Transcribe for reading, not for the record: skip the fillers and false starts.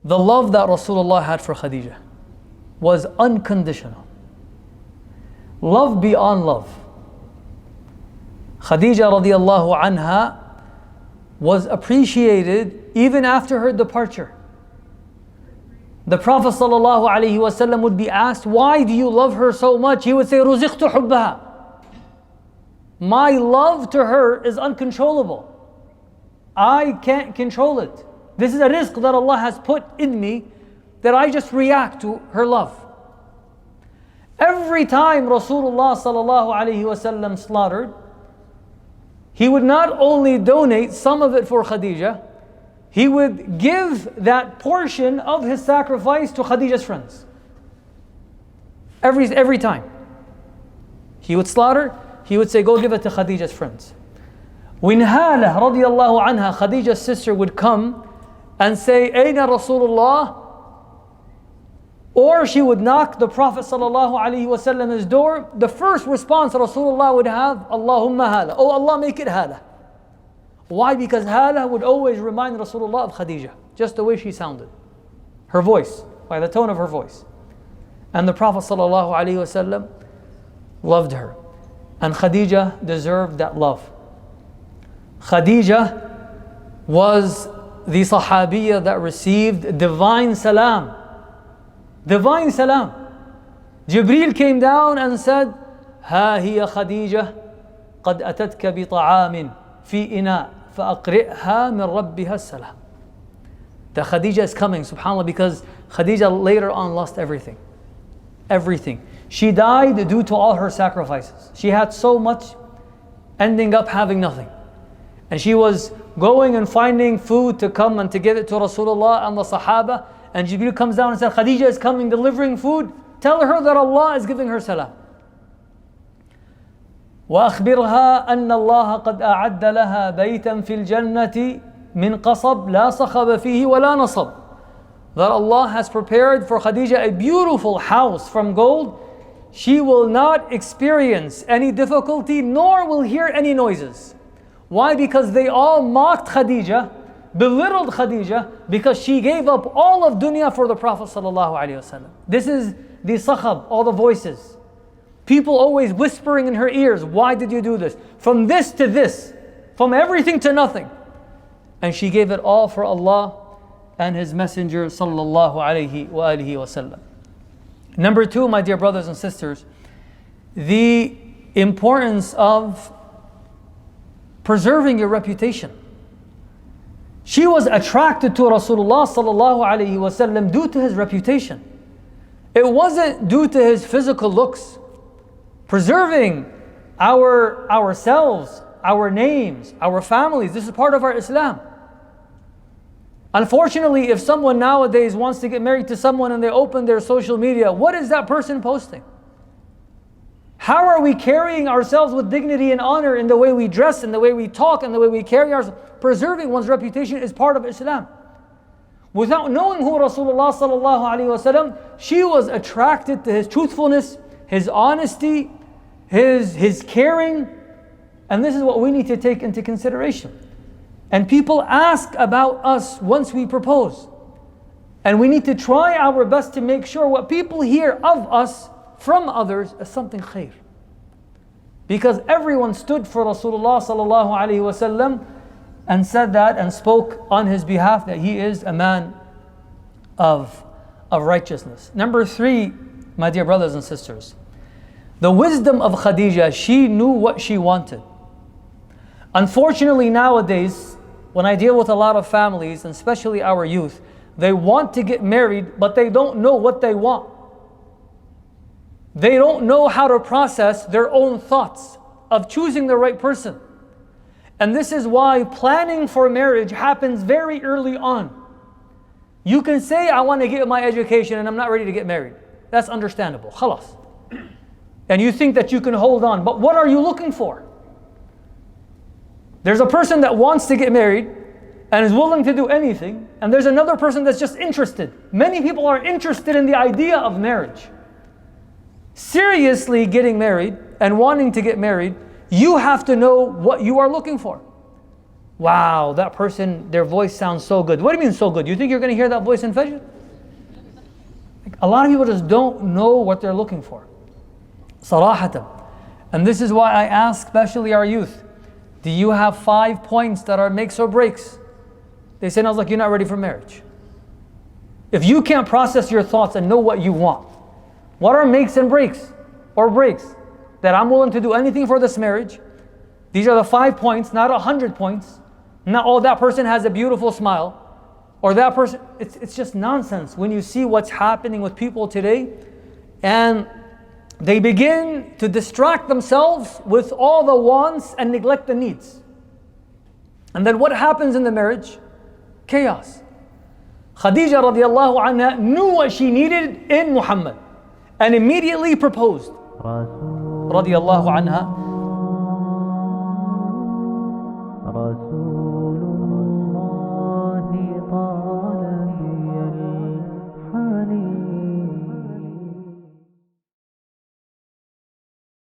The love that Rasulullah had for Khadija was unconditional. Love beyond love. Khadija radiallahu anha was appreciated even after her departure. The Prophet sallallahu alaihi wasallam would be asked, why do you love her so much? He would say, رُزِقْتُ حُبَّهَا. My love to her is uncontrollable. I can't control it. This is a rizq that Allah has put in me, that I just react to her love. Every time Rasulullah sallallahu alaihi wasallam slaughtered, he would not only donate some of it for Khadija, he would give that portion of his sacrifice to Khadija's friends. Every time. He would slaughter, he would say, go give it to Khadija's friends. When Hala radiallahu anha, Khadija's sister, would come and say, Ayna Rasulullah? Or she would knock the Prophet sallallahu alaihi wasallam's door, the first response Rasulullah would have, Allahumma Hala. Oh Allah, make it Hala. Why? Because Hala would always remind Rasulullah of Khadija, just the way she sounded. Her voice, by the tone of her voice. And the Prophet sallallahu alaihi wasallam loved her. And Khadija deserved that love. Khadija was the Sahabiya that received divine salam. Divine salam. Jibreel came down and said, Ha hiya Khadija qad atatka bi ta'amin fi ina fa'aqri'ha min rabbiha salam. The Khadija is coming, subhanAllah, because Khadija later on lost everything. Everything. She died due to all her sacrifices. She had so much, ending up having nothing. And she was going and finding food to come and to give it to Rasulullah and the Sahaba. And Jibreel comes down and said, Khadija is coming, delivering food. Tell her that Allah is giving her salam. وأخبرها أن الله قد أعد لها بيتا في الجنة من قصب لا صخب فيه ولا نصب. That Allah has prepared for Khadija a beautiful house from gold. She will not experience any difficulty, nor will hear any noises. Why? Because they all mocked Khadija, belittled Khadija, because she gave up all of dunya for the Prophet ﷺ. This is the sakhab, all the voices. People always whispering in her ears, why did you do this? From this to this, from everything to nothing. And she gave it all for Allah and His Messenger sallallahu alaihi wasallam. Number two, my dear brothers and sisters, the importance of preserving your reputation. She was attracted to Rasulullah sallallahu alaihi wasallam due to his reputation. It wasn't due to his physical looks. Preserving ourselves, our names, our families, this is part of our Islam. Unfortunately, if someone nowadays wants to get married to someone and they open their social media, what is that person posting? How are we carrying ourselves with dignity and honor in the way we dress, in the way we talk, in the way we carry ourselves? Preserving one's reputation is part of Islam. Without knowing who Rasulullah sallallahu alaihi wasallam, she was attracted to his truthfulness, his honesty, his caring, and this is what we need to take into consideration. And people ask about us once we propose, and we need to try our best to make sure what people hear of us from others is something khair. Because everyone stood for Rasulullah sallallahu alaihi wasallam and said that and spoke on his behalf that he is a man of righteousness. Number three, my dear brothers and sisters, the wisdom of Khadija, she knew what she wanted. Unfortunately nowadays, when I deal with a lot of families, and especially our youth, they want to get married, but they don't know what they want. They don't know how to process their own thoughts of choosing the right person. And this is why planning for marriage happens very early on. You can say, I want to get my education and I'm not ready to get married. That's understandable. Khalas. And you think that you can hold on. But what are you looking for? There's a person that wants to get married and is willing to do anything. And there's another person that's just interested. Many people are interested in the idea of marriage. Seriously getting married and wanting to get married, you have to know what you are looking for. wow, that person, their voice sounds so good. What do you mean so good? You think you're going to hear that voice in Fajr? Like, a lot of people just don't know what they're looking for. Sarahatan. And this is why I ask, especially our youth, do you have 5 points that are makes or breaks? They say, I was like, you're not ready for marriage. If you can't process your thoughts and know what you want, what are makes and breaks or breaks? That I'm willing to do anything for this marriage. These are the 5 points, not 100 points. Not, oh, that person has a beautiful smile. Or that person, it's just nonsense when you see what's happening with people today. And they begin to distract themselves with all the wants and neglect the needs. And then what happens in the marriage? Chaos. Khadija radiallahu anha knew what she needed in Muhammad and immediately proposed. Radiallahu anha.